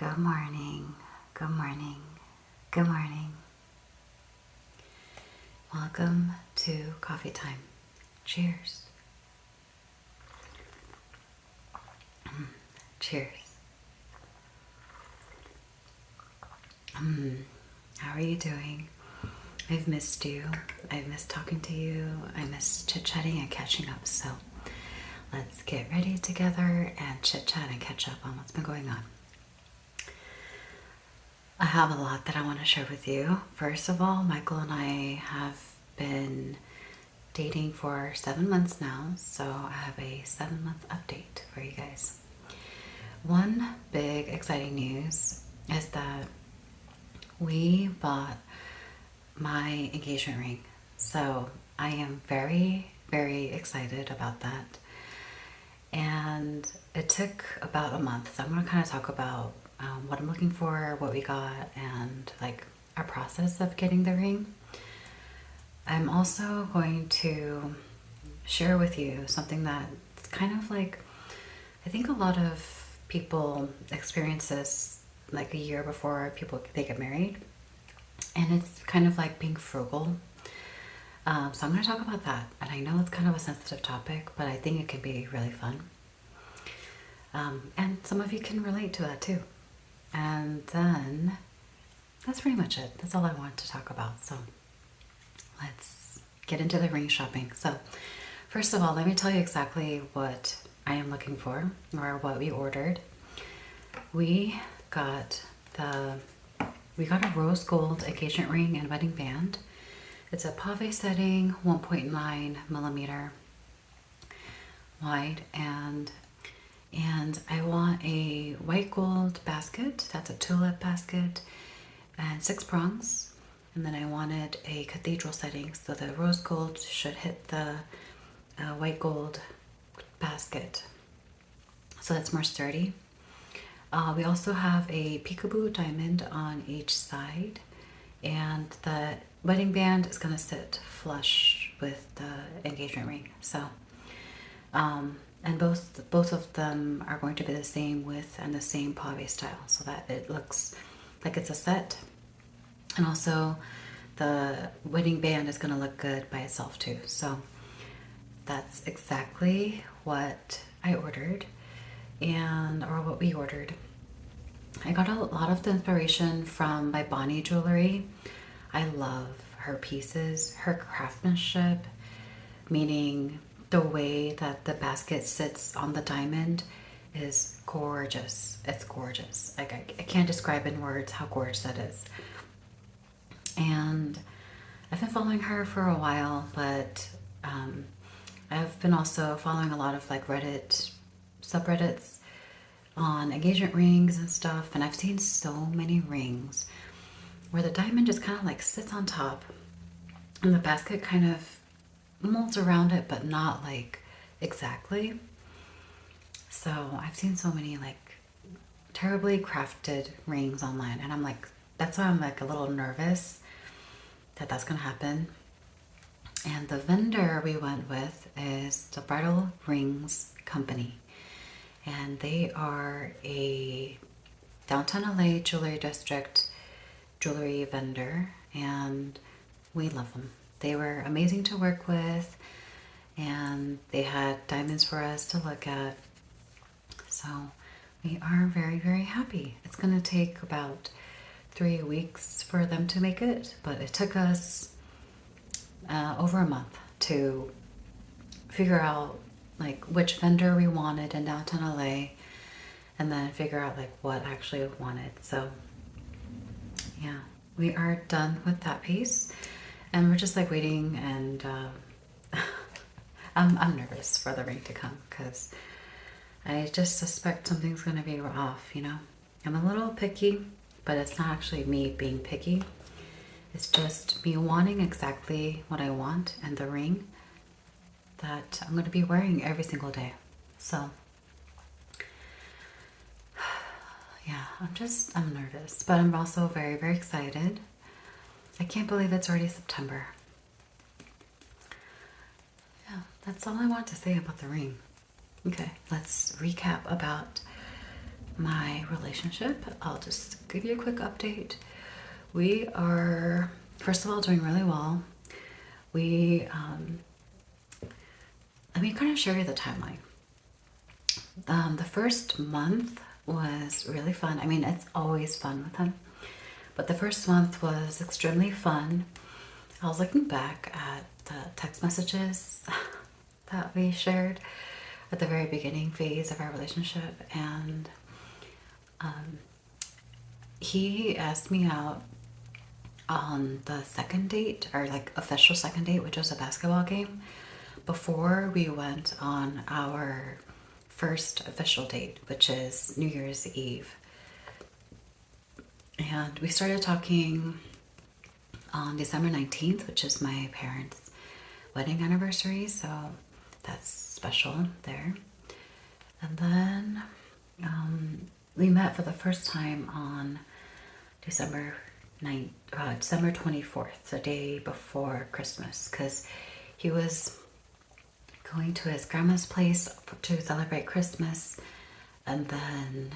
Good morning, good morning, good morning. Welcome to coffee time. Cheers. Cheers. How are you doing? I've missed you. I've missed talking to you. I miss chit-chatting and catching up. So let's get ready together and chit-chat and catch up on what's been going on. I have a lot that I want to share with you. First of all, Michael and I have been dating for 7 months now, so I have a 7-month update for you guys. One big exciting news is that we bought my engagement ring. So I am very, very excited about that. And it took about a month. So I'm going to kind of talk about what I'm looking for, what we got, and like our process of getting the ring. I'm also going to share with you something that's kind of like, I think a lot of people experience this like a year before they get married. And it's kind of like being frugal. So I'm going to talk about that. And I know it's kind of a sensitive topic, but I think it can be really fun. And some of you can relate to that too. And then that's pretty much it. That's all I want to talk about. So let's get into the ring shopping. So first of all, let me tell you exactly what I am looking for, or what we ordered. We got a rose gold engagement ring and wedding band. It's a pave setting, 1.9 millimeter wide, and I want a white gold basket. That's a tulip basket, and 6 prongs. And then I wanted a cathedral setting, so the rose gold should hit the white gold basket, so that's more sturdy. We also have a peekaboo diamond on each side, and the wedding band is going to sit flush with the engagement ring. So, and both of them are going to be the same width and the same pave style, so that it looks like it's a set. And also, the wedding band is going to look good by itself too. So that's exactly what I ordered, or what we ordered. I got a lot of the inspiration from my Bonnie jewelry. I love her pieces, her craftsmanship, meaning the way that the basket sits on the diamond is gorgeous. It's gorgeous. Like I can't describe in words how gorgeous that is. And I've been following her for a while, but I've been also following a lot of like Reddit subreddits on engagement rings and stuff, and I've seen so many rings where the diamond just kind of like sits on top and the basket kind of molds around it, but not like exactly. So I've seen so many like terribly crafted rings online, and I'm like, that's why I'm like a little nervous that that's gonna happen. And the vendor we went with is the Bridal Rings Company, and they are a downtown LA jewelry district jewelry vendor, and we love them. They were amazing to work with, and they had diamonds for us to look at. So we are very, very happy. It's going to take about 3 weeks for them to make it, but it took us over a month to figure out like which vendor we wanted in downtown LA, and then figure out like what actually we wanted. So yeah, we are done with that piece, and we're just like waiting, and I'm nervous for the ring to come because I just suspect something's going to be off, you know. I'm a little picky, but it's not actually me being picky. It's just me wanting exactly what I want and the ring that I'm going to be wearing every single day. So yeah, I'm nervous, but I'm also very, very excited. I can't believe it's already September. Yeah, that's all I want to say about the ring. Okay, let's recap about my relationship, I'll just give you a quick update. We are, first of all, doing really well. We, let me kind of share you the timeline. The first month was really fun. I mean, it's always fun with him, but the first month was extremely fun. I was looking back at the text messages that we shared at the very beginning phase of our relationship, and he asked me out on the second date, or like official second date, which was a basketball game, before we went on our first official date, which is New Year's Eve. And we started talking on December 19th, which is my parents' wedding anniversary, so that's special there. And then we met for the first time on December 24th, the day before Christmas, because he was going to his grandma's place to celebrate Christmas, and then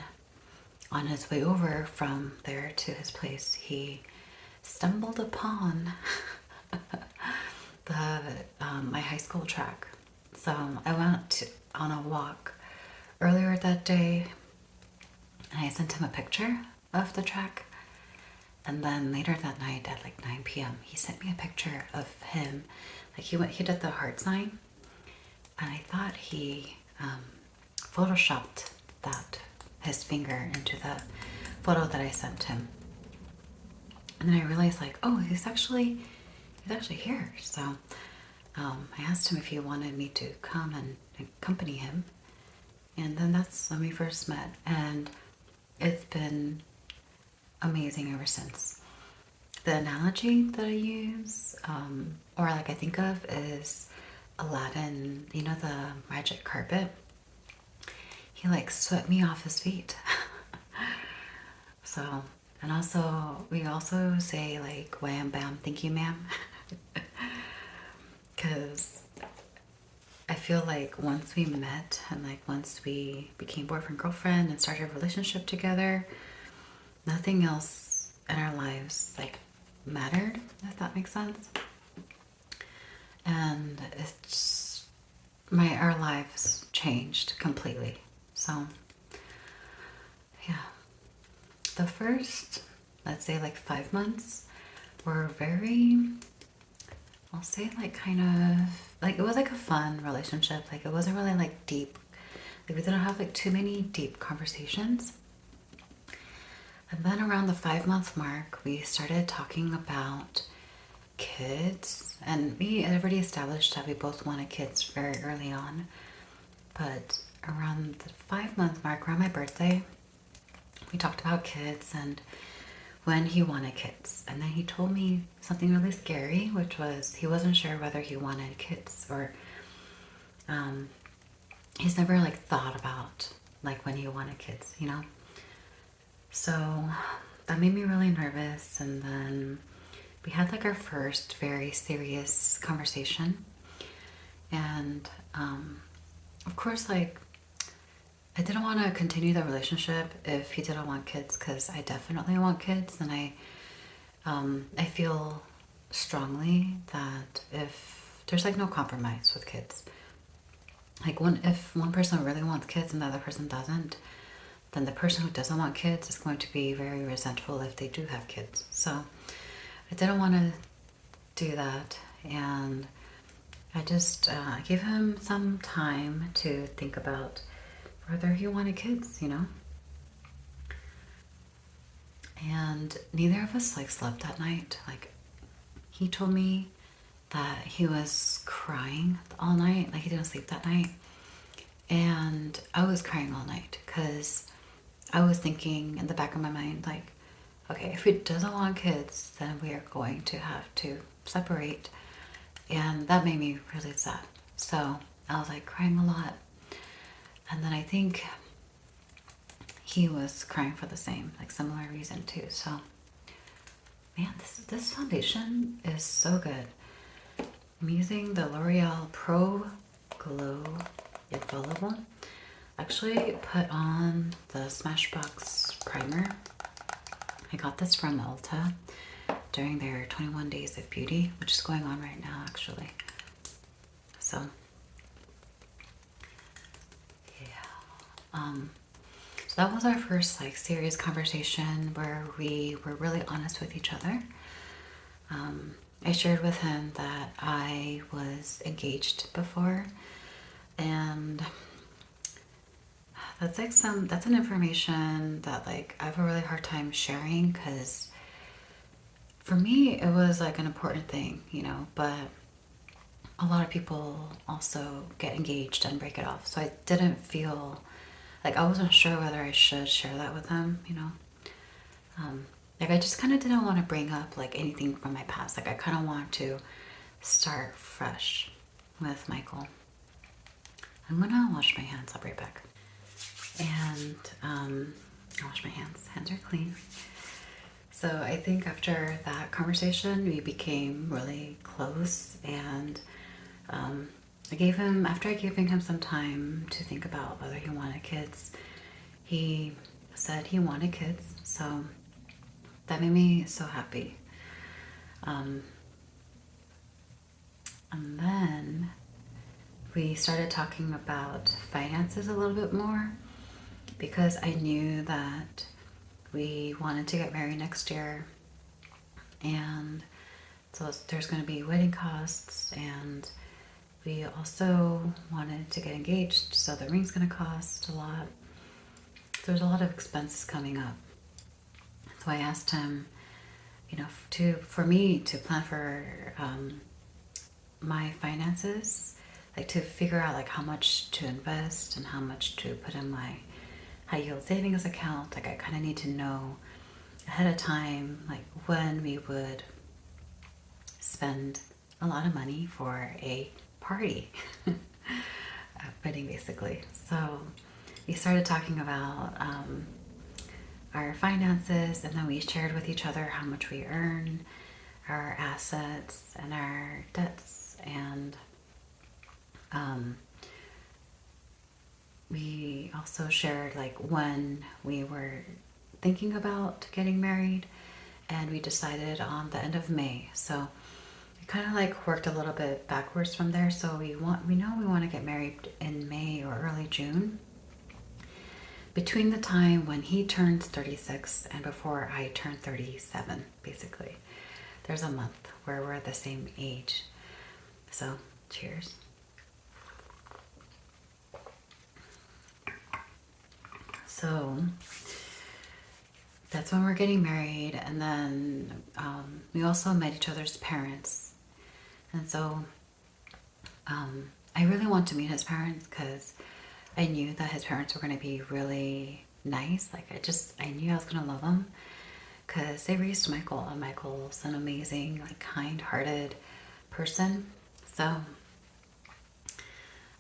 on his way over from there to his place, he stumbled upon my high school track. So I went on a walk earlier that day, and I sent him a picture of the track. And then later that night at like 9 p.m., he sent me a picture of him. Like he did the heart sign, and I thought he photoshopped his finger into the photo that I sent him. And then I realized, like, oh, he's actually here. So I asked him if he wanted me to come and accompany him. And then that's when we first met. And it's been amazing ever since. The analogy that I use, or like I think of, is Aladdin, you know, the magic carpet. He like swept me off his feet. So, and also, we also say like wham bam, thank you ma'am. Because I feel like once we met and like once we became boyfriend girlfriend and started a relationship together, nothing else in our lives like mattered, if that makes sense. And it's our lives changed completely. So yeah, the first, let's say like 5 months were very, I'll say like kind of like, it was like a fun relationship. Like it wasn't really like deep, like we didn't have like too many deep conversations. And then around the 5-month mark, we started talking about kids, and we had already established that we both wanted kids very early on. But around the 5-month mark, around my birthday, we talked about kids and when he wanted kids. And then he told me something really scary, which was he wasn't sure whether he wanted kids, or he's never like thought about like when he wanted kids, you know? So that made me really nervous. And then we had like our first very serious conversation. And of course, like I didn't want to continue the relationship if he didn't want kids, because I definitely want kids. And I feel strongly that if there's like no compromise with kids, like if one person really wants kids and the other person doesn't, then the person who doesn't want kids is going to be very resentful if they do have kids. So I didn't want to do that, and I just gave him some time to think about whether he wanted kids, you know? And neither of us like slept that night. Like he told me that he was crying all night, like he didn't sleep that night. And I was crying all night because I was thinking in the back of my mind, like, okay, if he doesn't want kids, then we are going to have to separate. And that made me really sad. So I was like crying a lot. And then I think he was crying for the same, like similar reason too. So man, this foundation is so good. I'm using the L'Oreal Pro Glow Infallible. actually put on the Smashbox primer. I got this from Ulta during their 21 Days of Beauty, which is going on right now actually. So yeah, so that was our first like serious conversation where we were really honest with each other. I shared with him that I was engaged before, and that's like that's an information that like I have a really hard time sharing, because for me it was like an important thing, you know, but a lot of people also get engaged and break it off. So I didn't feel like, I wasn't sure whether I should share that with them, you know. Like I just kind of didn't want to bring up like anything from my past. Like I kind of want to start fresh with Michael. I'm gonna wash my hands. I'll be right back. And I'll wash my hands. Hands are clean. So I think after that conversation, we became really close, and after I gave him some time to think about whether he wanted kids, he said he wanted kids. So that made me so happy. And then we started talking about finances a little bit more, because I knew that we wanted to get married next year, and so there's going to be wedding costs, and we also wanted to get engaged, so the ring's going to cost a lot. There's a lot of expenses coming up. So I asked him, you know, for me to plan for my finances, like to figure out like how much to invest and how much to put in my high yield savings account. Like I kind of need to know ahead of time, like when we would spend a lot of money for a party, a wedding basically. So we started talking about our finances, and then we shared with each other how much we earn, our assets and our debts, and we also shared like when we were thinking about getting married, and we decided on the end of May. So it kind of like worked a little bit backwards from there. So we know we want to get married in May or early June. Between the time when he turns 36 and before I turn 37, basically. There's a month where we're the same age. So, cheers. So, that's when we're getting married, and then we also met each other's parents. And so, I really want to meet his parents, because I knew that his parents were going to be really nice. Like I knew I was going to love them, because they raised Michael, and Michael's an amazing, like kind-hearted person. So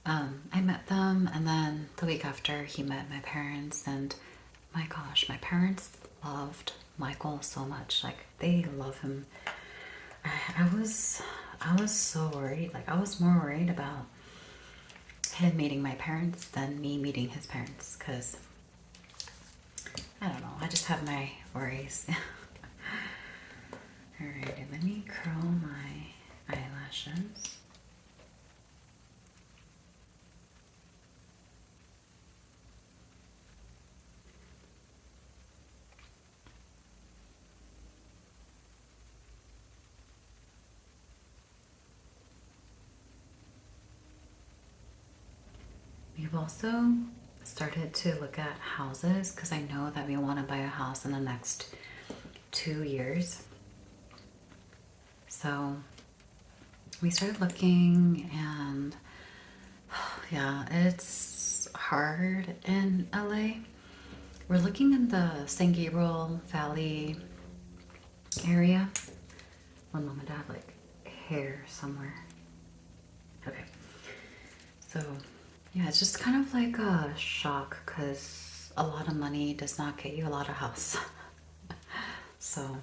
I met them, and then the week after he met my parents, and my gosh, my parents loved Michael so much. Like they love him. I was so worried. Like I was more worried about him meeting my parents than me meeting his parents, because I don't know, I just have my worries. Alright, let me curl my eyelashes. We've also started to look at houses, because I know that we want to buy a house in the next 2 years. So we started looking, and yeah, it's hard in LA. We're looking in the San Gabriel Valley area. One moment, I have like hair somewhere. Okay. So yeah, it's just kind of like a shock, because a lot of money does not get you a lot of house. So,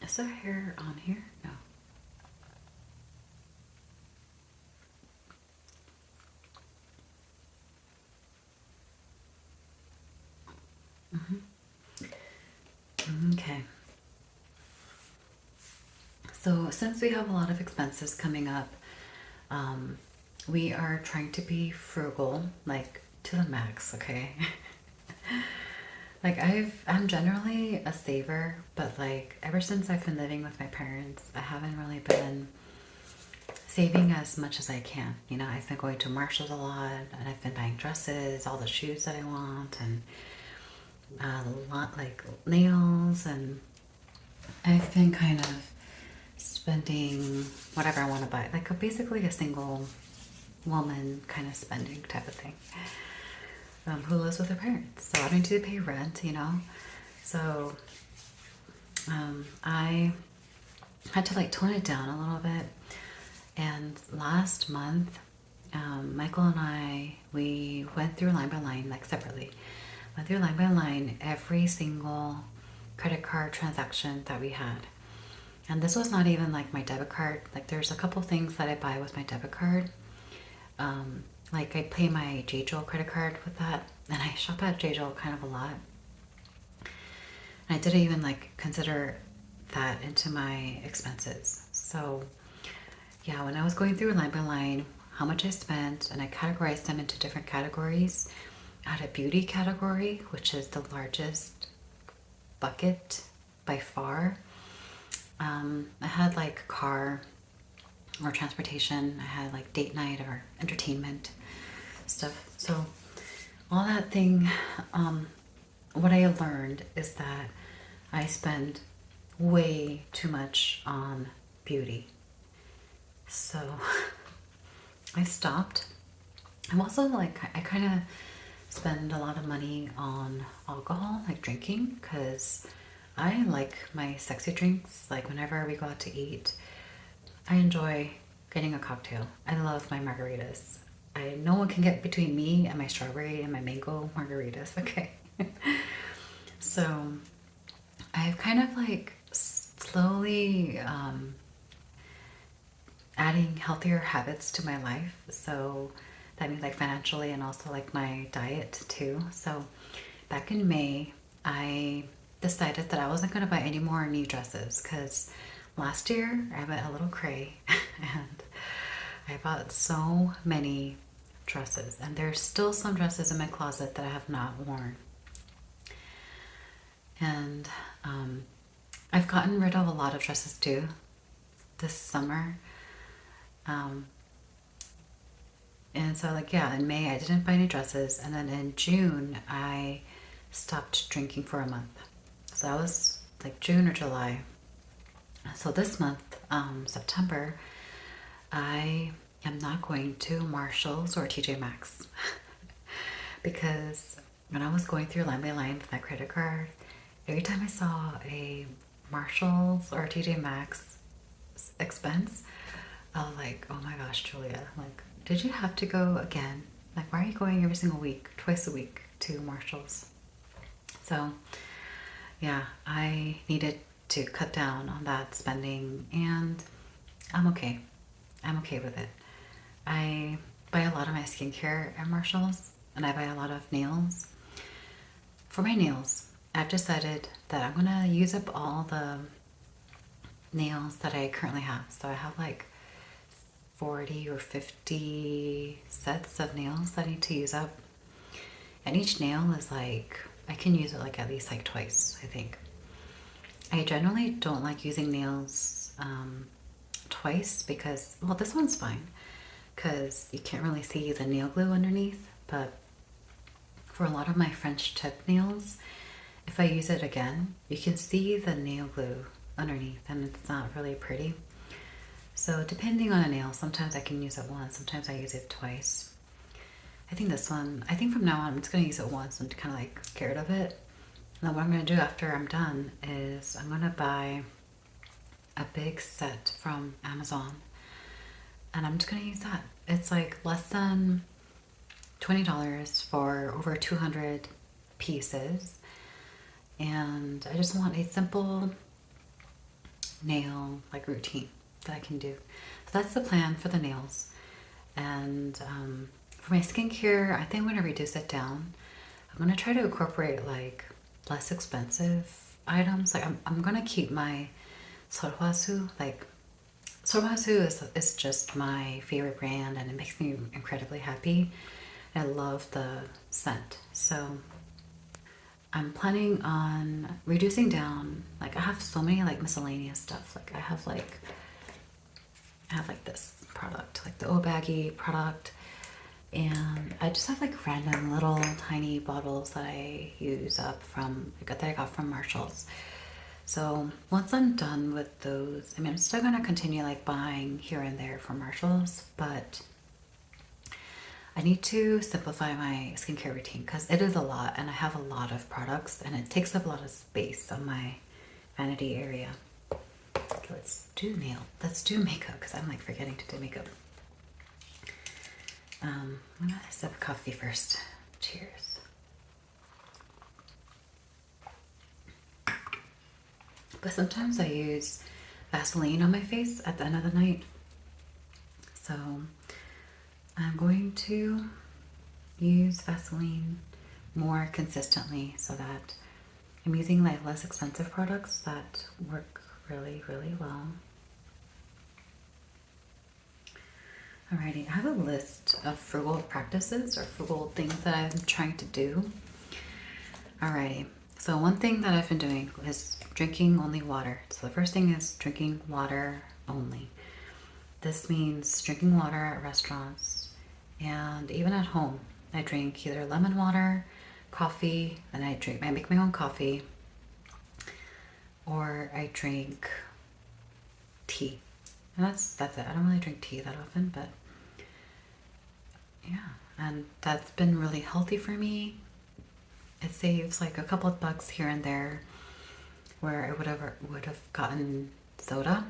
is there hair on here? No. So since we have a lot of expenses coming up, we are trying to be frugal, like to the max, okay? Like I'm generally a saver, but like ever since I've been living with my parents, I haven't really been saving as much as I can. You know, I've been going to Marshalls a lot, and I've been buying dresses, all the shoes that I want, and a lot like nails, and I've been kind of spending whatever I want to buy, like basically a single woman kind of spending type of thing. Who lives with her parents, so I don't need to pay rent, you know. So I had to like tone it down a little bit. And last month, Michael and we went through line by line, like separately. Went through line by line every single credit card transaction that we had. And this was not even like my debit card. Like there's a couple things that I buy with my debit card. Like I pay my JJL credit card with that, and I shop at JJL kind of a lot. And I didn't even like consider that into my expenses. So yeah, when I was going through line by line, how much I spent, and I categorized them into different categories. I had a beauty category, which is the largest bucket by far. I had like car or transportation. I had like date night or entertainment stuff. So all that thing, what I learned is that I spend way too much on beauty. So I stopped. I'm also like, I kind of spend a lot of money on alcohol, like drinking, because I like my sexy drinks. Like whenever we go out to eat, I enjoy getting a cocktail. I love my margaritas. No one can get between me and my strawberry and my mango margaritas, okay? So I've kind of like slowly adding healthier habits to my life. So that means like financially and also like my diet too. So back in May, I decided that I wasn't going to buy any more new dresses because last year I went a little cray and I bought so many dresses, and there's still some dresses in my closet that I have not worn. And I've gotten rid of a lot of dresses too this summer. And so like, yeah, in May I didn't buy any dresses, and then in June I stopped drinking for a month. So that was like June or July. So this month, September, I am not going to Marshalls or TJ Maxx because when I was going through line by line with my credit card, every time I saw a Marshalls or TJ Maxx expense, I was like, oh my gosh, Julia, like, did you have to go again? Like, why are you going every single week, twice a week to Marshalls? So yeah, I needed to cut down on that spending, and I'm okay. I'm okay with it. I buy a lot of my skincare at Marshalls, and I buy a lot of nails. For my nails, I've decided that I'm gonna use up all the nails that I currently have. So I have like 40 or 50 sets of nails that I need to use up. And each nail is like, I can use it like at least like twice, I think. I generally don't like using nails twice because, well, this one's fine because you can't really see the nail glue underneath, but for a lot of my French tip nails, if I use it again, you can see the nail glue underneath and it's not really pretty. So depending on a nail, sometimes I can use it once, sometimes I use it twice. I think this one, I think from now on I'm just going to use it once and kind of like get rid of it. And then what I'm going to do after I'm done is I'm going to buy a big set from Amazon and I'm just going to use that. It's like less than $20 for over 200 pieces. And I just want a simple nail like routine that I can do. So that's the plan for the nails. And for my skincare, I think I'm going to reduce it down. I'm going to try to incorporate like less expensive items. Like I'm going to keep my sorwasu, like Sormasu is just my favorite brand, and it makes me incredibly happy. I love the scent. So I'm planning on reducing down. Like I have so many like miscellaneous stuff. Like I have like this product, like the Obagi product, and I just have like random little tiny bottles that I use up from that I got from Marshall's. So once I'm done with those, I mean, I'm still gonna continue like buying here and there from Marshall's, but I need to simplify my skincare routine because it is a lot and I have a lot of products and it takes up a lot of space on my vanity area. Okay, let's do makeup because I'm like forgetting to do makeup. I'm gonna sip coffee first. Cheers. But sometimes I use Vaseline on my face at the end of the night. So I'm going to use Vaseline more consistently so that I'm using like less expensive products that work really, really well. Alrighty, I have a list of frugal practices or frugal things that I'm trying to do. Alrighty, so one thing that I've been doing is drinking only water. So the first thing is drinking water only. This means drinking water at restaurants and even at home. I drink either lemon water, coffee, and I make my own coffee, or I drink tea. And that's it. I don't really drink tea that often, but yeah, and that's been really healthy for me. It saves like a couple of bucks here and there where I would have gotten soda.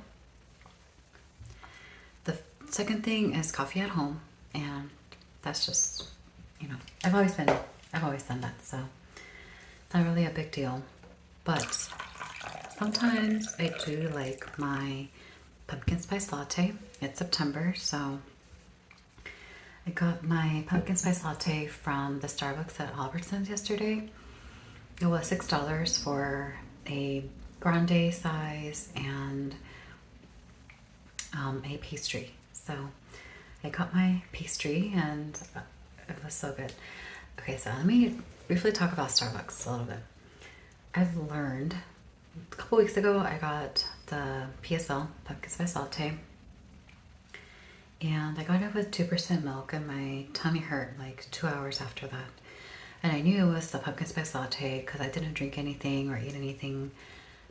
The second thing is coffee at home, and that's just, you know, I've always done that, so it's not really a big deal. But sometimes I do like my pumpkin spice latte. It's September, so I got my pumpkin spice latte from the Starbucks at Albertsons yesterday. It was $6 for a grande size and a pastry. So I got my pastry and it was so good. Okay, so let me briefly talk about Starbucks a little bit. I've learned a couple weeks ago I got the PSL pumpkin spice latte, and I got it with 2% milk, and my tummy hurt like 2 hours after that. And I knew it was the pumpkin spice latte because I didn't drink anything or eat anything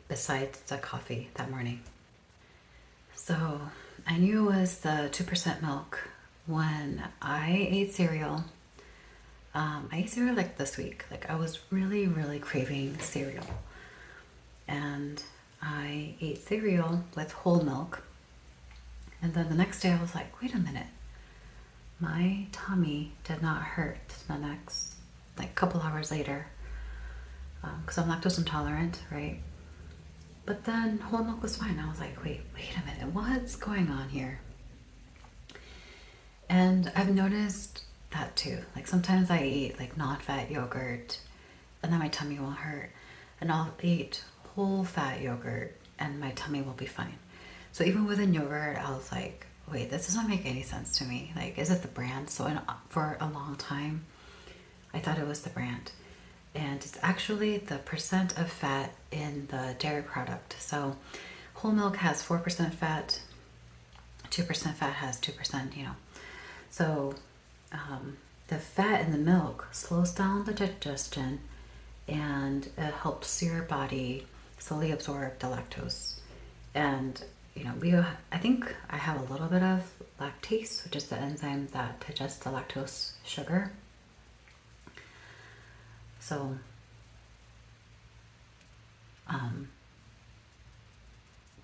besides the coffee that morning. So I knew it was the 2% milk when I ate cereal. I ate cereal like this week. Like I was really, really craving cereal. And I ate cereal with whole milk. And then the next day I was like, wait a minute. My tummy did not hurt the next, like, couple hours later. Because I'm lactose intolerant, right? But then whole milk was fine. I was like, wait a minute. What's going on here? And I've noticed that too. Like sometimes I eat like non-fat yogurt and then my tummy will hurt. And I'll eat whole fat yogurt and my tummy will be fine. So even within yogurt, I was like, wait, this doesn't make any sense to me. Like, is it the brand? So for a long time, I thought it was the brand. And it's actually the percent of fat in the dairy product. So whole milk has 4% fat, 2% fat has 2%, you know. So the fat in the milk slows down the digestion and it helps your body slowly absorb the lactose. And you know, I think I have a little bit of lactase, which is the enzyme that digests the lactose sugar. So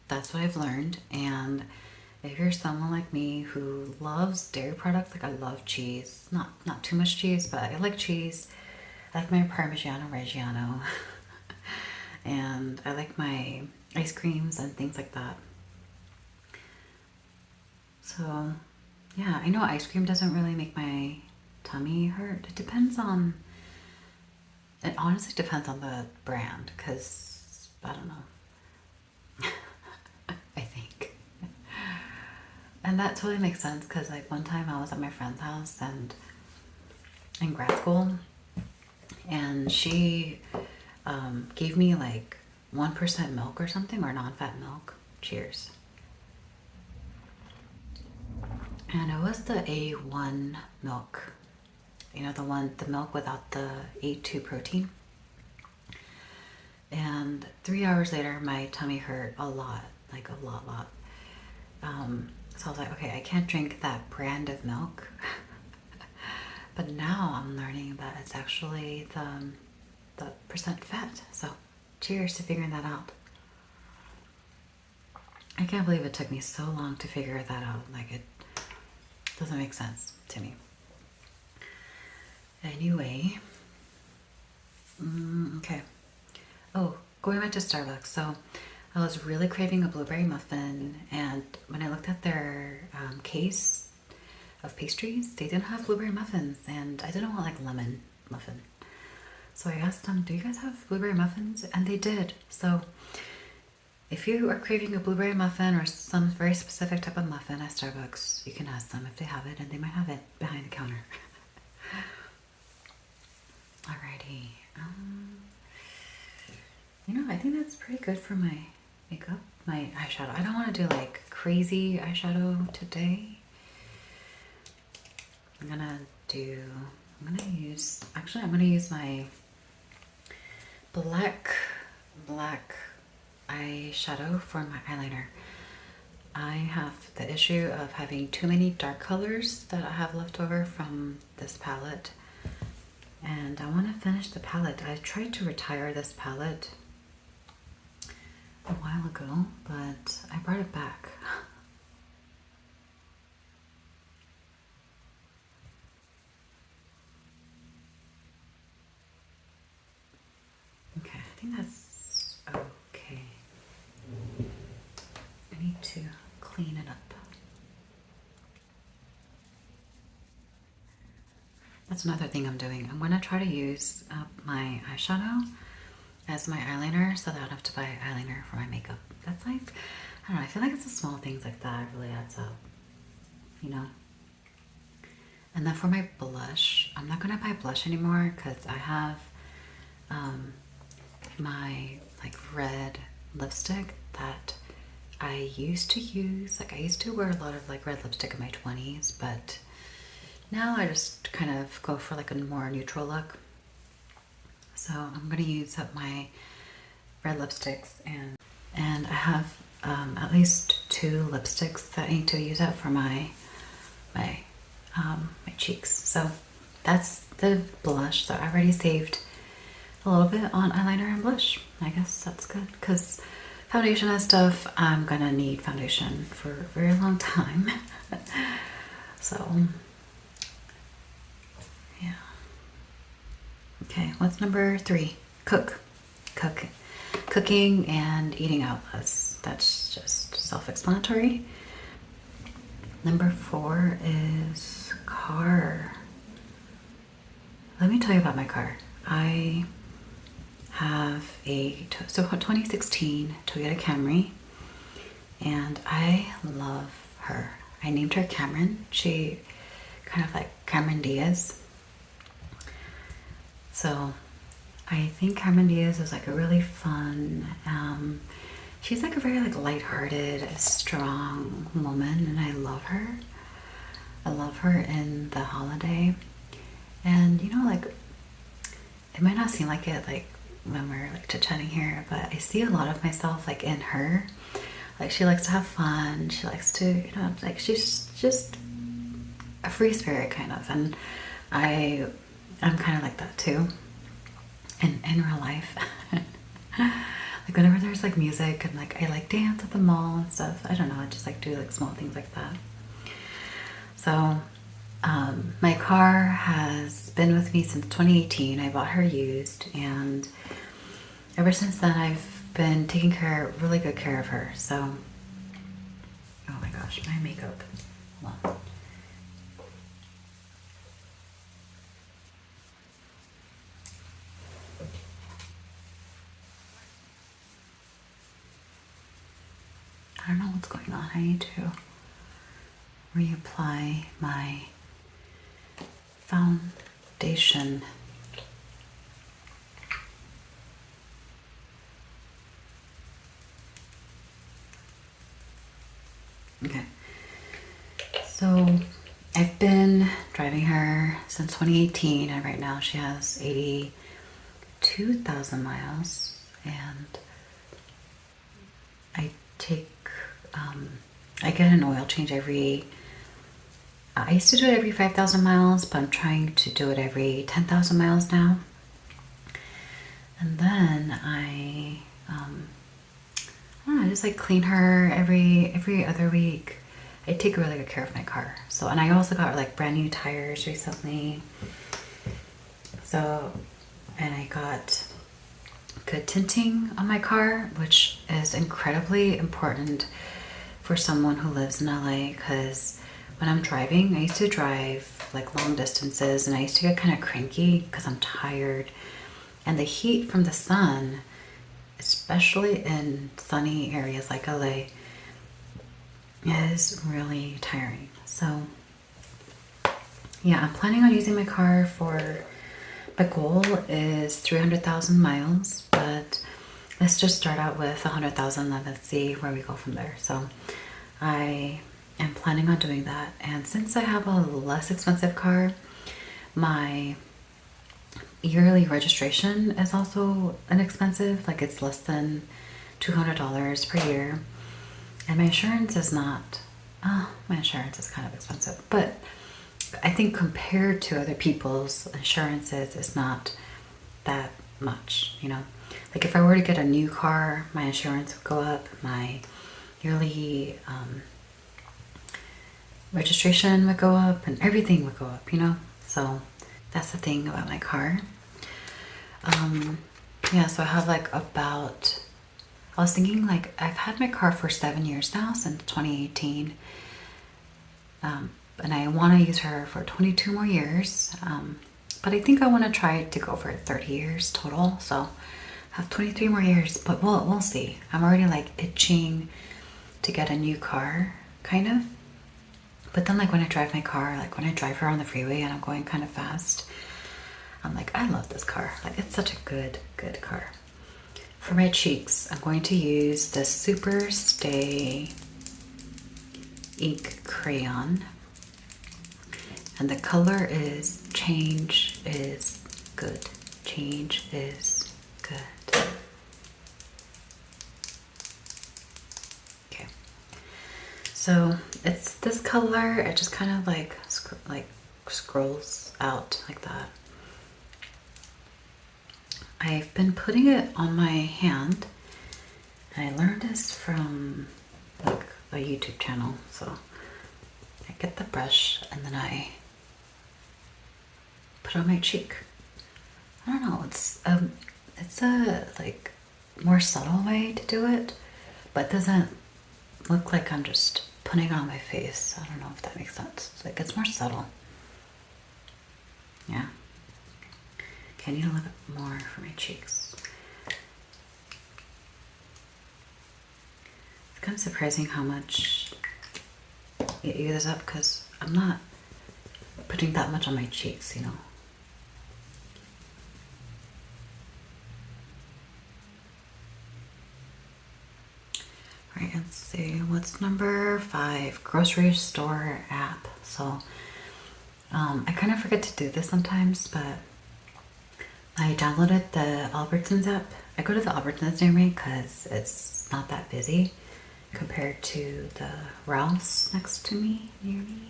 that's what I've learned. And if you're someone like me who loves dairy products, like I love cheese, not too much cheese, but I like cheese. I like my Parmigiano Reggiano, and I like my ice creams and things like that. So, yeah, I know ice cream doesn't really make my tummy hurt. It honestly depends on the brand, because, I don't know. I think. And that totally makes sense because like one time I was at my friend's house and in grad school, and she gave me like 1% milk or something, or non-fat milk. Cheers. And it was the A1 milk. You know, the milk without the A2 protein. And 3 hours later, my tummy hurt a lot, like a lot. So I was like, okay, I can't drink that brand of milk. But now I'm learning that it's actually the percent fat. So cheers to figuring that out. I can't believe it took me so long to figure that out. Like, it doesn't make sense to me. Anyway, okay. Oh, going back to Starbucks. So I was really craving a blueberry muffin, and when I looked at their case of pastries, they didn't have blueberry muffins, and I didn't want like lemon muffin. So I asked them, do you guys have blueberry muffins? And they did. So if you are craving a blueberry muffin or some very specific type of muffin at Starbucks, you can ask them if they have it, and they might have it behind the counter. Alrighty. You know, I think that's pretty good for my makeup, my eyeshadow. I don't want to do like crazy eyeshadow today. I'm gonna use my black eyeshadow for my eyeliner. I have the issue of having too many dark colors that I have left over from this palette, and I want to finish the palette. I tried to retire this palette a while ago, but I brought it back. Okay, I think that's okay. I need to clean it up. That's another thing I'm doing. I'm going to try to use my eyeshadow as my eyeliner so that I don't have to buy eyeliner for my makeup. That's like, I don't know, I feel like it's the small things like that really adds up, you know? And then for my blush, I'm not going to buy blush anymore because I have my like red lipstick that I used to use. Like I used to wear a lot of like red lipstick in my 20s, but now I just kind of go for like a more neutral look. So I'm going to use up my red lipsticks, and I have at least 2 lipsticks that I need to use up for my cheeks. So that's the blush. So I already saved a little bit on eyeliner and blush. I guess that's good because foundation and stuff, I'm gonna need foundation for a very long time. So yeah. Okay, what's number 3? Cooking and eating out. That's just self-explanatory. Number 4 is car. Let me tell you about my car. I have a 2016 Toyota Camry, and I love her. I named her Cameron. She kind of like Cameron Diaz. So I think Cameron Diaz is like a really fun, she's like a very like lighthearted, strong woman, and I love her. I love her in The Holiday. And you know, like, it might not seem like it like when we're like chit-chatting here, but I see a lot of myself like in her. Like she likes to have fun, she likes to, you know, like she's just a free spirit kind of, and I'm kind of like that too in real life. Like whenever there's like music and like I like dance at the mall and stuff, I don't know, I just like do like small things like that. So my car has been with me since 2018. I bought her used, and ever since then I've been taking really good care of her. So, oh my gosh, my makeup. Hold on. I don't know what's going on. I need to reapply my foundation. Okay, so I've been driving her since 2018, and right now she has 82,000 miles, and I take, I get an oil change I used to do it every 5,000 miles, but I'm trying to do it every 10,000 miles now. And then I don't know, I just like clean her every other week. I take really good care of my car. So, and I also got like brand new tires recently. So, and I got good tinting on my car, which is incredibly important for someone who lives in LA, because when I'm driving, I used to drive like long distances and I used to get kind of cranky because I'm tired. And the heat from the sun, especially in sunny areas like LA, is really tiring. So yeah, I'm planning on using my car my goal is 300,000 miles, but let's just start out with 100,000 and let's see where we go from there. So I am planning on doing that. And since I have a less expensive car, my yearly registration is also inexpensive. Like it's less than $200 per year. And my insurance is not, my insurance is kind of expensive, but I think compared to other people's insurances, it's not that much, you know? Like if I were to get a new car, my insurance would go up, my yearly registration would go up, and everything would go up, you know? So that's the thing about my car. Yeah, so I have like I was thinking like I've had my car for 7 years now, since 2018. And I want to use her for 22 more years. But I think I want to try to go for 30 years total. So I have 23 more years, but we'll see. I'm already like itching to get a new car, kind of. But then like when I drive my car, like when I drive her on the freeway and I'm going kind of fast, I'm like, I love this car. Like it's such a good car. For my cheeks, I'm going to use the Super Stay ink crayon. And the color is Change is Good. Change is Good. Okay. So it's this color. It just kind of like scrolls out like that. I've been putting it on my hand. And I learned this from like a YouTube channel. So I get the brush and then I put it on my cheek. I don't know, it's a like more subtle way to do it, but it doesn't look like I'm just putting it on my face. I don't know if that makes sense. It's like it's more subtle. Yeah. Okay, I need a little bit more for my cheeks. It's kind of surprising how much it uses up because I'm not putting that much on my cheeks, you know. Right, let's see, what's number 5? Grocery store app. So I kind of forget to do this sometimes, but I downloaded the Albertsons app. I go to the Albertsons near me because it's not that busy compared to the Ralph's next to me, near me.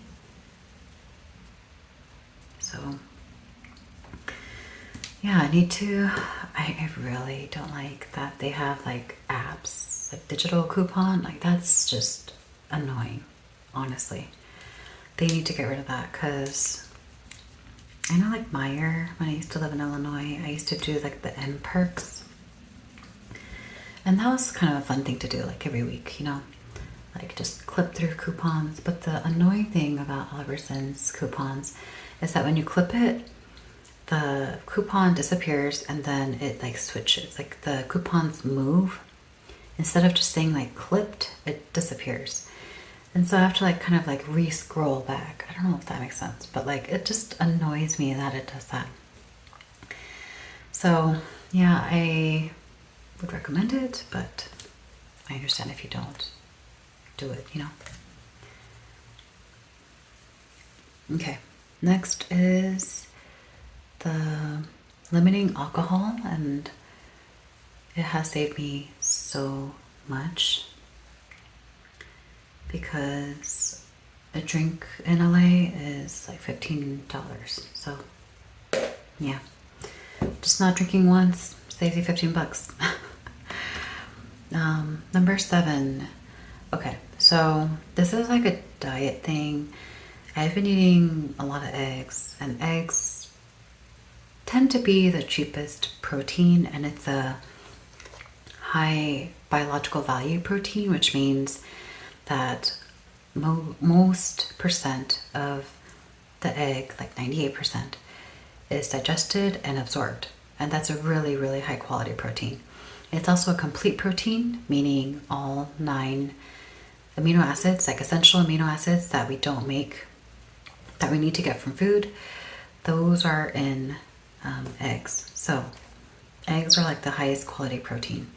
So yeah, I really don't like that they have like apps, like digital coupon. Like that's just annoying, honestly. They need to get rid of that because I know like Meyer, when I used to live in Illinois, I used to do like the M Perks. And that was kind of a fun thing to do like every week, you know, like just clip through coupons. But the annoying thing about Albertsons coupons is that when you clip it, the coupon disappears and then it like switches, like the coupons move. Instead of just saying like clipped, it disappears. And so I have to like kind of like re-scroll back. I don't know if that makes sense, but like it just annoys me that it does that. So yeah, I would recommend it, but I understand if you don't do it, you know. Okay, next is the limiting alcohol, and it has saved me so much because a drink in LA is like $15. So yeah, just not drinking once saves you 15 bucks. Number 7. Okay, so this is like a diet thing. I've been eating a lot of eggs, and eggs tend to be the cheapest protein, and it's a high biological value protein, which means that most percent of the egg, like 98%, is digested and absorbed. And that's a really, really high quality protein. It's also a complete protein, meaning all 9 amino acids, like essential amino acids that we don't make, that we need to get from food, those are in eggs. So eggs are like the highest quality protein.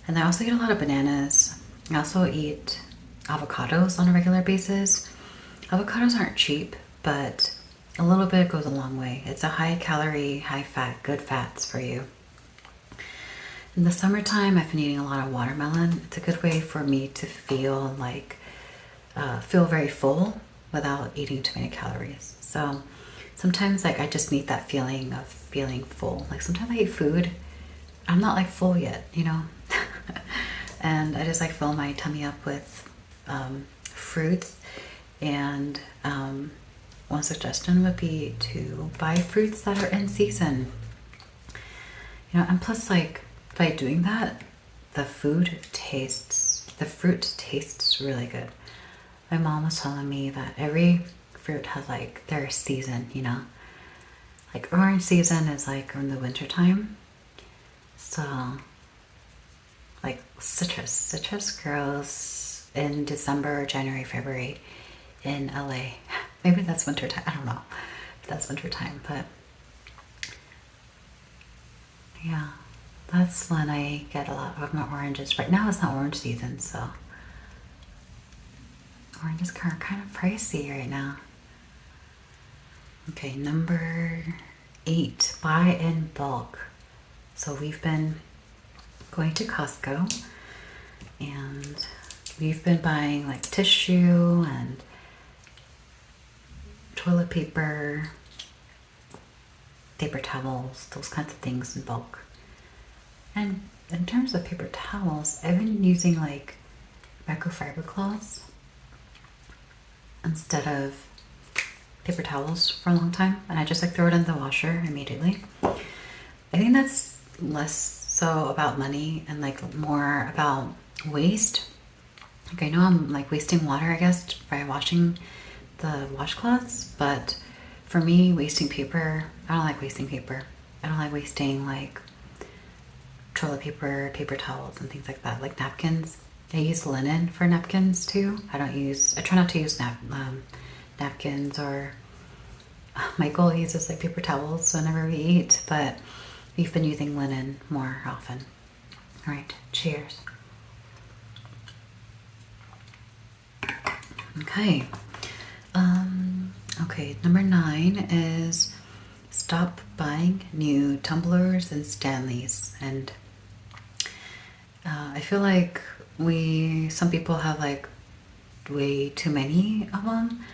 And I also eat a lot of bananas. I also eat avocados on a regular basis. Avocados aren't cheap, but a little bit goes a long way. It's a high calorie, high fat, good fats for you. In the summertime, I've been eating a lot of watermelon. It's a good way for me to feel like, feel very full without eating too many calories. So sometimes like I just need that feeling of feeling full. Like sometimes I eat food, I'm not like full yet, you know? And I just like fill my tummy up with fruits. And one suggestion would be to buy fruits that are in season. You know, and plus like by doing that, the fruit tastes really good. My mom was telling me that every fruit has like their season, you know? Like orange season is like in the winter time. So like citrus grows in December, January, February in LA. Maybe that's winter time. I don't know if that's winter time, but yeah, that's when I get a lot of my oranges. Right now it's not orange season, so oranges are kind of pricey right now. Okay, number 8, buy in bulk. So we've been going to Costco and we've been buying like tissue and toilet paper, paper towels, those kinds of things in bulk. And in terms of paper towels, I've been using like microfiber cloths instead of paper towels for a long time, and I just like throw it in the washer immediately. I think that's less so about money and like more about waste. Like I know I'm like wasting water, I guess, by washing the washcloths, but for me, wasting paper, I don't like wasting paper. I don't like wasting like toilet paper, paper towels, and things like that, like napkins. I use linen for napkins too. I try not to use napkins, or Michael uses like paper towels whenever we eat, but we've been using linen more often. All right, cheers. Okay. Okay, number 9 is stop buying new tumblers and Stanleys. And I feel like some people have like way too many of them.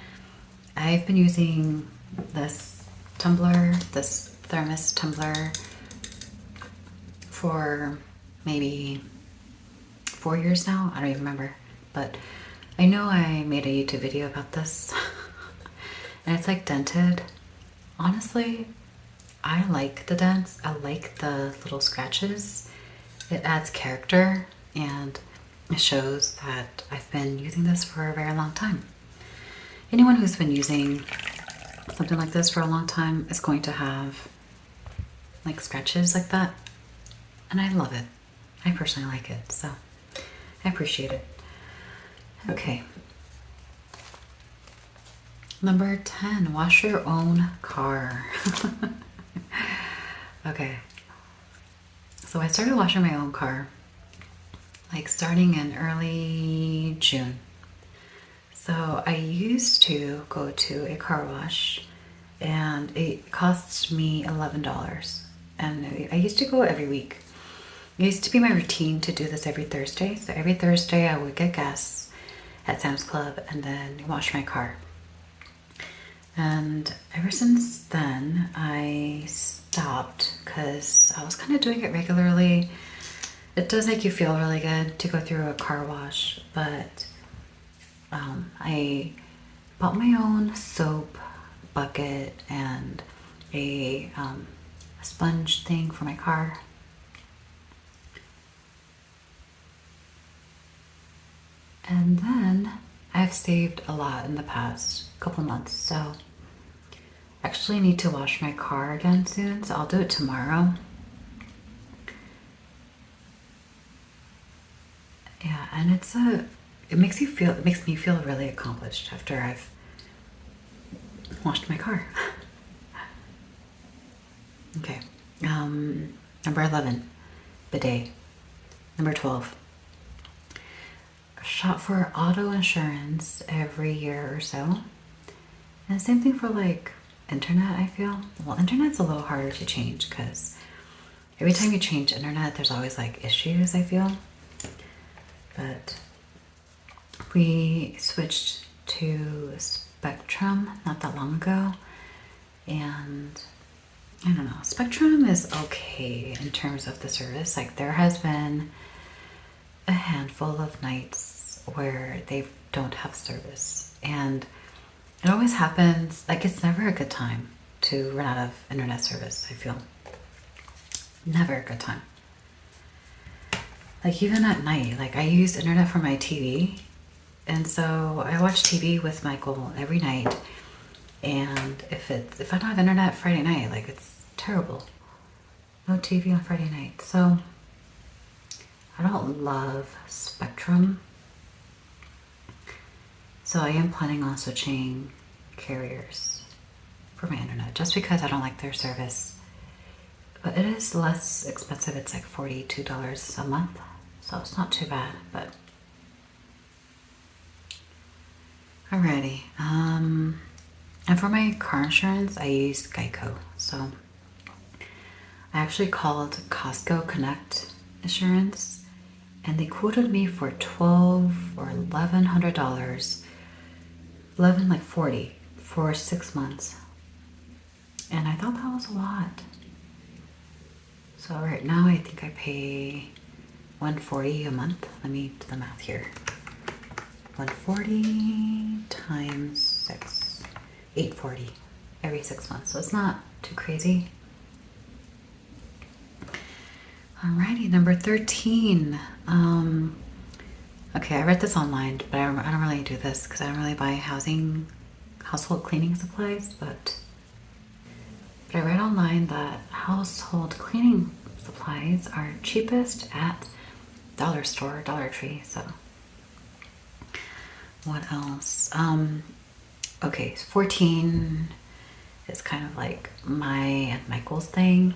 I've been using this thermos tumbler for maybe 4 years now. I don't even remember, but I know I made a YouTube video about this and it's like dented. Honestly, I like the dents. I like the little scratches. It adds character and it shows that I've been using this for a very long time. Anyone who's been using something like this for a long time is going to have like scratches like that. And I love it. I personally like it, so I appreciate it. Okay, Number 10, wash your own car. Okay, so I started washing my own car like starting in early June. So I used to go to a car wash and it cost me $11. And I used to go every week. It used to be my routine to do this every Thursday. So every Thursday I would get gas at Sam's Club and then wash my car. And ever since then, I stopped because I was kind of doing it regularly. It does make you feel really good to go through a car wash, but I bought my own soap bucket and a sponge thing for my car. And then I've saved a lot in the past couple months, so I actually need to wash my car again soon, so I'll do it tomorrow. Yeah, and it makes me feel really accomplished after I've washed my car. Okay, number 11, bidet. Number 12, shop for auto insurance every year or so. And same thing for like internet, I feel. Well, internet's a little harder to change because every time you change internet, there's always like issues, I feel. But we switched to Spectrum not that long ago, and I don't know, Spectrum is okay in terms of the service. Like there has been a handful of nights where they don't have service, and it always happens, like it's never a good time to run out of internet service, I feel. Never a good time. Like even at night, like I use internet for my TV, and so I watch TV with Michael every night, and if I don't have internet Friday night, like it's terrible. No TV on Friday night. So I don't love Spectrum. So I am planning on switching carriers for my internet just because I don't like their service. But it is less expensive. It's like $42 a month. So it's not too bad, but alrighty. And for my car insurance, I use Geico. So I actually called Costco Connect Insurance, and they quoted me for $1,200 or $1,100, like 40 for 6 months, and I thought that was a lot. So right now I think I pay $140 a month. Let me do the math here. 140 times 6, $840 every 6 months. So it's not too crazy. Alrighty, number 13. Okay, I read this online, but I don't really do this because I don't really buy household cleaning supplies, but I read online that household cleaning supplies are cheapest at dollar store, Dollar Tree. So what else? Okay, 14 is kind of like my and Michael's thing,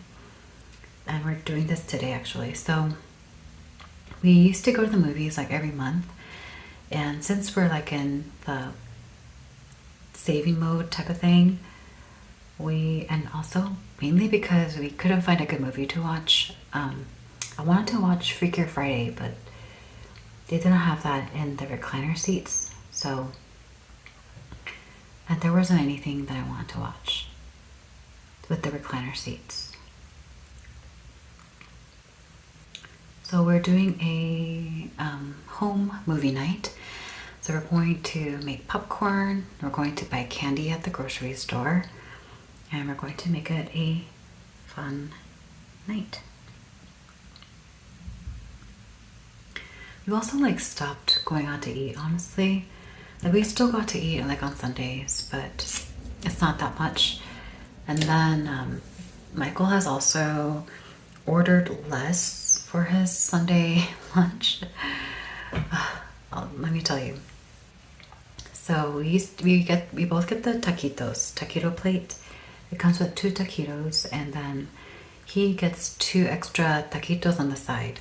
and we're doing this today actually. So we used to go to the movies like every month, and since we're like in the saving mode type of thing, and also mainly because we couldn't find a good movie to watch. I wanted to watch Freakier Friday, but they didn't have that in the recliner seats, so, and there wasn't anything that I wanted to watch with the recliner seats. So we're doing a home movie night. So we're going to make popcorn, we're going to buy candy at the grocery store, and we're going to make it a fun night. We also like stopped going out to eat, honestly. Like we still got to eat like on Sundays, but it's not that much. And then Michael has also ordered less for his Sunday lunch. Let me tell you, So we both get the taquito plate. It comes with 2 taquitos, and then he gets 2 extra taquitos on the side.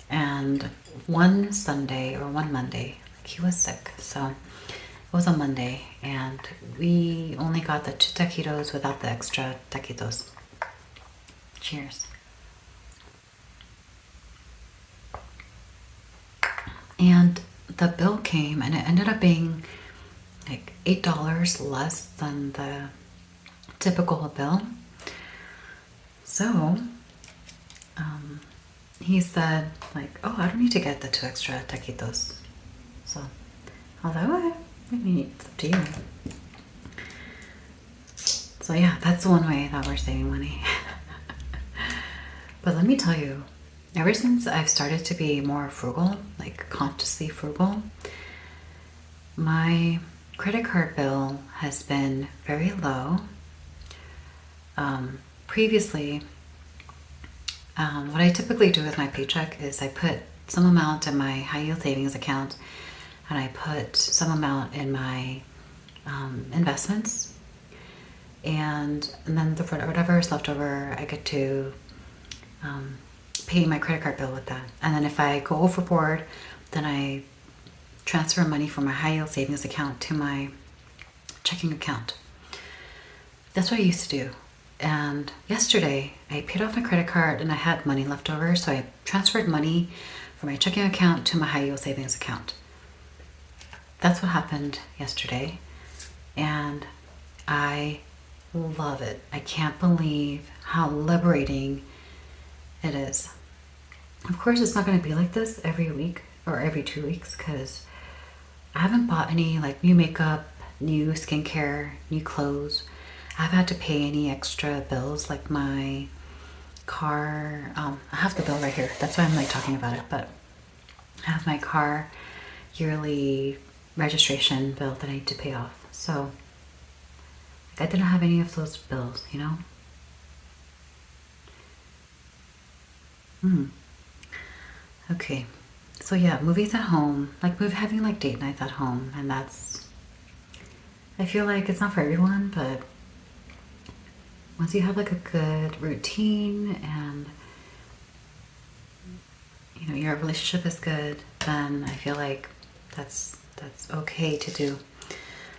And one Sunday or one Monday, like he was sick, so it was a Monday, and we only got the 2 taquitos without the extra taquitos. Cheers. And the bill came, and it ended up being like $8 less than the typical bill. So he said, like, oh, I don't need to get the 2 extra taquitos. So I was like, okay, I mean, it's up to you. So yeah, that's one way that we're saving money. But let me tell you, ever since I've started to be more frugal, like consciously frugal, my credit card bill has been very low. Previously, what I typically do with my paycheck is I put some amount in my high yield savings account, and I put some amount in my investments, and then whatever is left over, I get to pay my credit card bill with that. And then if I go overboard, then I transfer money from my high yield savings account to my checking account. That's what I used to do. And yesterday I paid off my credit card and I had money left over, so I transferred money from my checking account to my high yield savings account. That's what happened yesterday, and I love it. I can't believe how liberating it is. Of course, it's not going to be like this every week or every 2 weeks, because I haven't bought any like new makeup, new skincare, new clothes. I haven't had to pay any extra bills like my car. I have the bill right here. That's why I'm like talking about it. But I have my car yearly registration bill that I need to pay off. So like, I didn't have any of those bills, you know? Okay. So yeah, movies at home, like having like date nights at home, and that's, I feel like it's not for everyone, but once you have like a good routine and you know your relationship is good, then I feel like that's okay to do.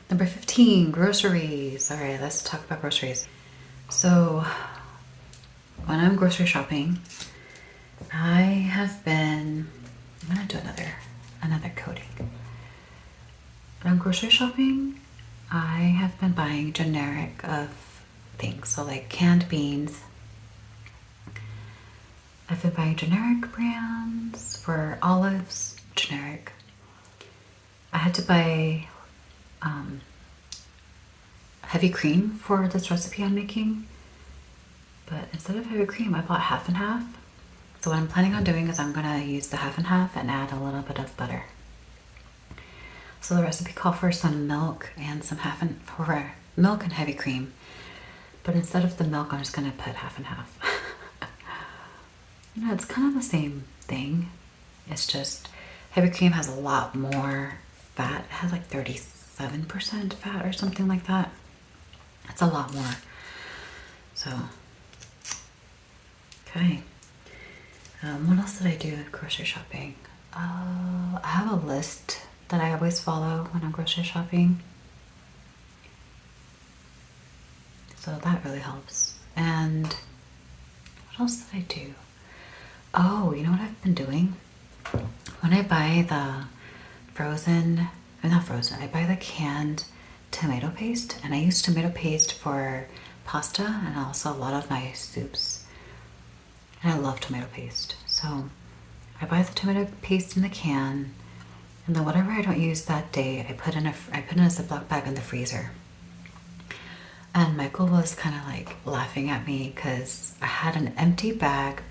Number 15, groceries. All right, let's talk about groceries. So when I'm grocery shopping, I'm gonna do another coating. When I'm grocery shopping, I have been buying generic of things. So like canned beans. I've been buying generic brands. For olives, generic. I had to buy heavy cream for this recipe I'm making, but instead of heavy cream, I bought half and half. So what I'm planning on doing is I'm gonna use the half and half and add a little bit of butter. So the recipe called for some milk and for milk and heavy cream, but instead of the milk, I'm just gonna put half and half. You know, it's kind of the same thing. It's just heavy cream has a lot more fat. It has like 37% fat or something like that. It's a lot more. So, okay. What else did I do at grocery shopping? I have a list that I always follow when I'm grocery shopping. So that really helps. And what else did I do? Oh, you know what I've been doing? When I buy the I buy the canned tomato paste, and I use tomato paste for pasta and also a lot of my soups. And I love tomato paste. So I buy the tomato paste in the can, and then whatever I don't use that day, I put in a Ziploc bag in the freezer. And Michael was kind of like laughing at me because I had an empty Ziploc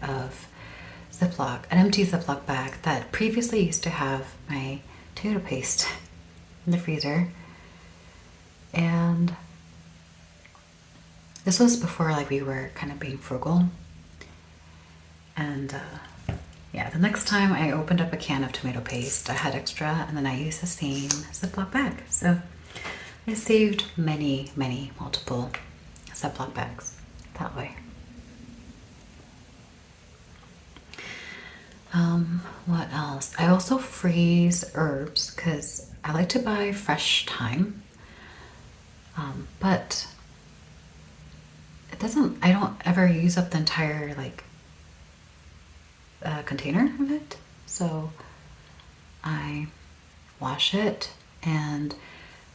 bag that previously used to have my tomato paste in the freezer. And this was before like we were kind of being frugal. And Yeah, the next time I opened up a can of tomato paste, I had extra, and then I used the same Ziploc bag. So I saved many, many multiple Ziploc bags that way. What else? I also freeze herbs because I like to buy fresh thyme, but it doesn't, I don't ever use up the entire like container of it. So I wash it, and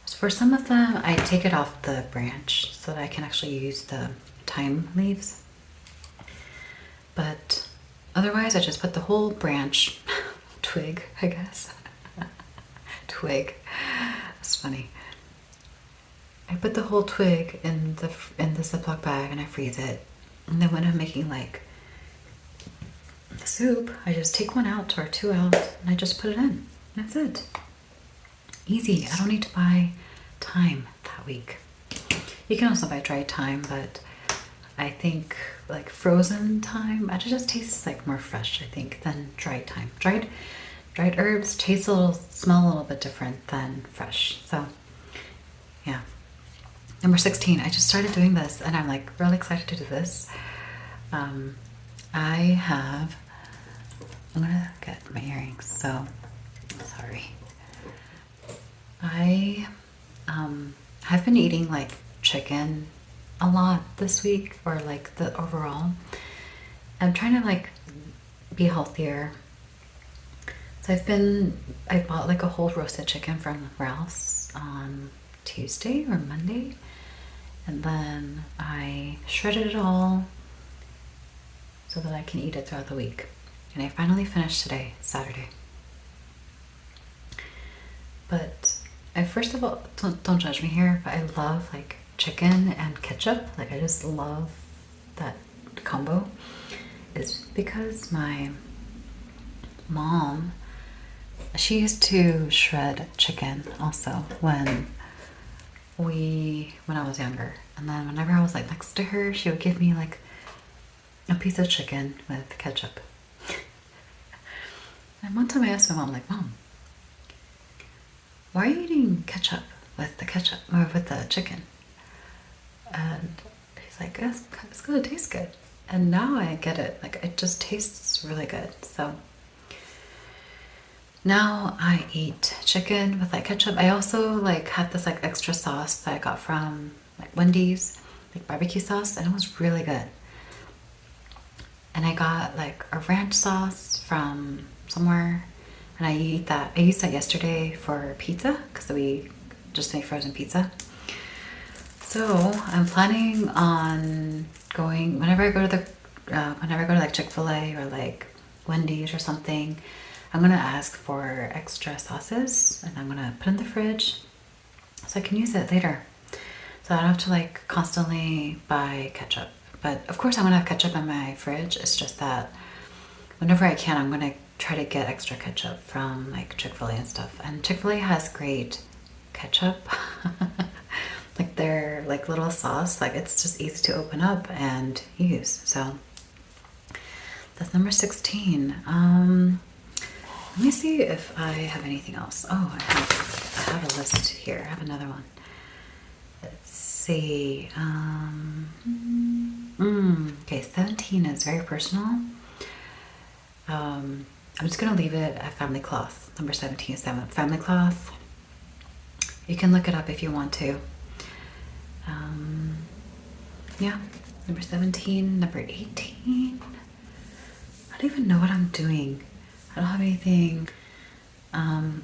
for some of them I take it off the branch so that I can actually use the thyme leaves. But otherwise I just put the whole branch, twig, I guess. Twig. That's funny. I put the whole twig in the Ziploc bag and I freeze it. And then when I'm making like the soup, I just take one out or two out and I just put it in. That's it. Easy. I don't need to buy thyme that week. You can also buy dried thyme, but I think like frozen thyme, it just tastes like more fresh, I think, than dried thyme. Dried herbs smell a little bit different than fresh. So yeah. Number 16, I just started doing this and I'm like really excited to do this. I'm gonna get my earrings, so sorry. I have been eating like chicken a lot this week, or like the overall. I'm trying to like be healthier. So I bought like a whole roasted chicken from Ralph's on Tuesday or Monday, and then I shredded it all so that I can eat it throughout the week. And I finally finished today, Saturday. But I first of all, don't judge me here, but I love like chicken and ketchup. Like I just love that combo. It's because my mom, she used to shred chicken also when I was younger. And then whenever I was like next to her, she would give me like a piece of chicken with ketchup. And one time I asked my mom, like, Mom, why are you eating ketchup with the ketchup or with the chicken? And she's like, it's gonna taste good. And now I get it. Like it just tastes really good. So now I eat chicken with like ketchup. I also like had this like extra sauce that I got from like Wendy's, like barbecue sauce, and it was really good. And I got like a ranch sauce from somewhere, and I used that yesterday for pizza because we just made frozen pizza. So I'm planning on going whenever I go to like Chick-fil-A or like Wendy's or something. I'm gonna ask for extra sauces and I'm gonna put in the fridge so I can use it later. So I don't have to like constantly buy ketchup. But of course I'm gonna have ketchup in my fridge. It's just that whenever I can, I'm gonna try to get extra ketchup from like Chick-fil-A and stuff. And Chick-fil-A has great ketchup. Like their like little sauce, like it's just easy to open up and use. So that's number 16. Let me see if I have anything else. Oh, I have a list here. I have another one. Let's see. Okay, 17 is very personal. I'm just gonna leave it at family cloth. Number 17 is family cloth. You can look it up if you want to. Yeah, number 17, number 18. I don't even know what I'm doing. I don't have anything.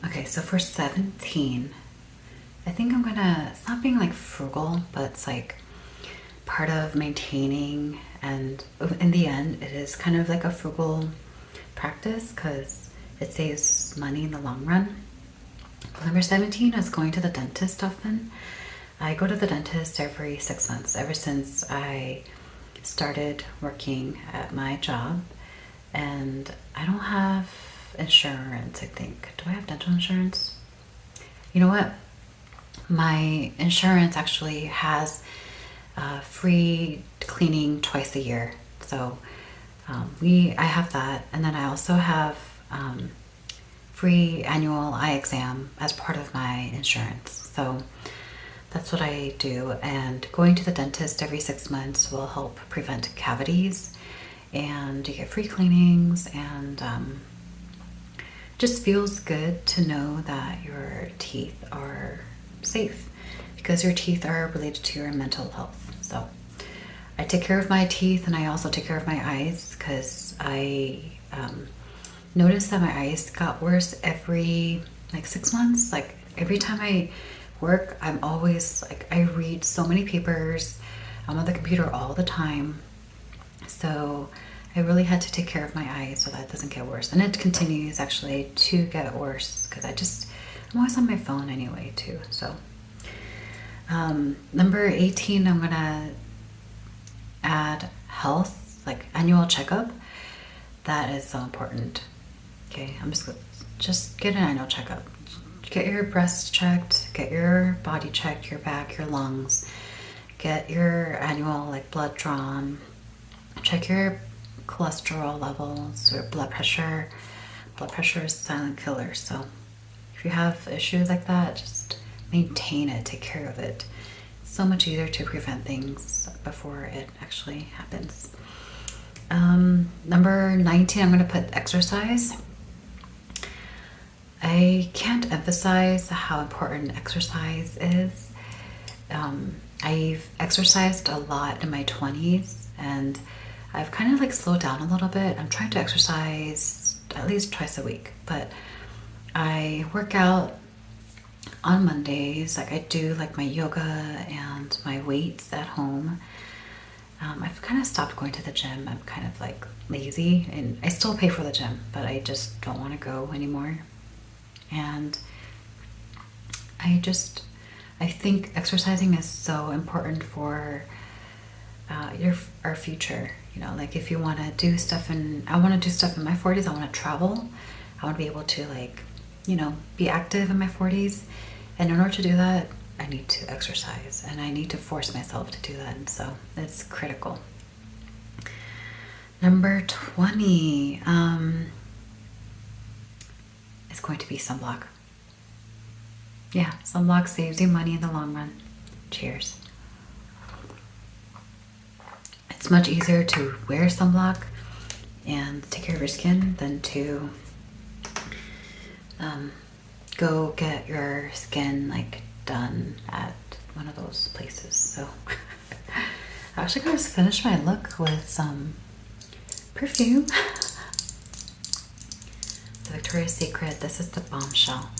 Okay, so for 17, I think I'm gonna, it's not being like frugal, but it's like part of maintaining, and in the end, it is kind of like a frugal practice because it saves money in the long run. Number 17 is going to the dentist often. I go to the dentist every 6 months, ever since I started working at my job. And I don't have insurance, I think. Do I have dental insurance? You know what? My insurance actually has free cleaning twice a year. So I have that, and then I also have free annual eye exam as part of my insurance. So that's what I do. And going to the dentist every 6 months will help prevent cavities, and you get free cleanings, and just feels good to know that your teeth are safe, because your teeth are related to your mental health. So I take care of my teeth, and I also take care of my eyes, because I noticed that my eyes got worse every like 6 months. Like every time I work, I'm always like, I read so many papers, I'm on the computer all the time, so I really had to take care of my eyes so that doesn't get worse. And it continues actually to get worse, because I'm always on my phone anyway too. So number 18, I'm gonna add health, like annual checkup. That is so important. Okay, I'm just get an annual checkup. Get your breasts checked, get your body checked, your back, your lungs, get your annual like blood drawn, check your cholesterol levels, your blood pressure. Blood pressure is a silent killer, so if you have issues like that, just maintain it, take care of it. It's so much easier to prevent things before it actually happens. Number 19, I'm going to put exercise. I can't emphasize how important exercise is. I've exercised a lot in my 20s, and I've kind of like slowed down a little bit. I'm trying to exercise at least twice a week, but I work out on Mondays. Like I do like my yoga and my weights at home. I've kind of stopped going to the gym. I'm kind of like lazy, and I still pay for the gym, but I just don't want to go anymore. And I think exercising is so important for our future. You know, like if you want to do stuff, and I want to do stuff in my 40s, I want to travel. I want to be able to like, you know, be active in my 40s. And in order to do that, I need to exercise, and I need to force myself to do that. And so it's critical. Number 20 is going to be sunblock. Yeah, sunblock saves you money in the long run. Cheers. It's much easier to wear sunblock and take care of your skin than to go get your skin like done at one of those places. So I actually gotta finish my look with some perfume. The Victoria's Secret, this is the Bombshell.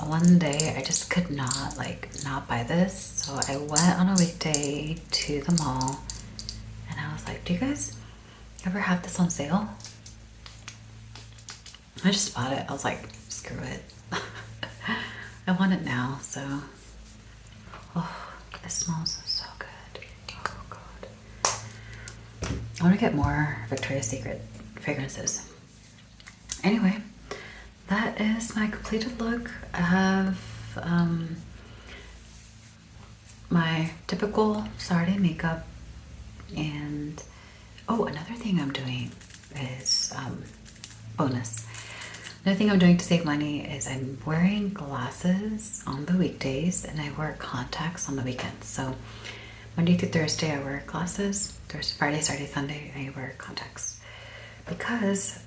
One day I just could not buy this, so I went on a weekday to the mall, and I was like, do you guys ever have this on sale? I just bought it. I was like, screw it. I want it now. So oh, it smells so good. Oh god, I want to get more Victoria's Secret fragrances. Anyway, that is my completed look. I have my typical Saturday makeup, and oh, another thing I'm doing is bonus. Another thing I'm doing to save money is I'm wearing glasses on the weekdays, and I wear contacts on the weekends. So Monday through Thursday I wear glasses. Thursday, Friday, Saturday, Sunday I wear contacts, because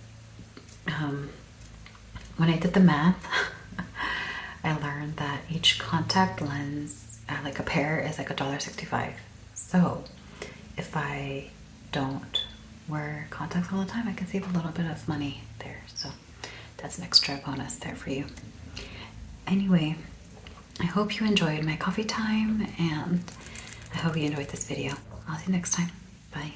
when I did the math, I learned that each contact lens, like a pair, is like $1.65. So if I don't wear contacts all the time, I can save a little bit of money there. So that's an extra bonus there for you. Anyway, I hope you enjoyed my coffee time, and I hope you enjoyed this video. I'll see you next time. Bye.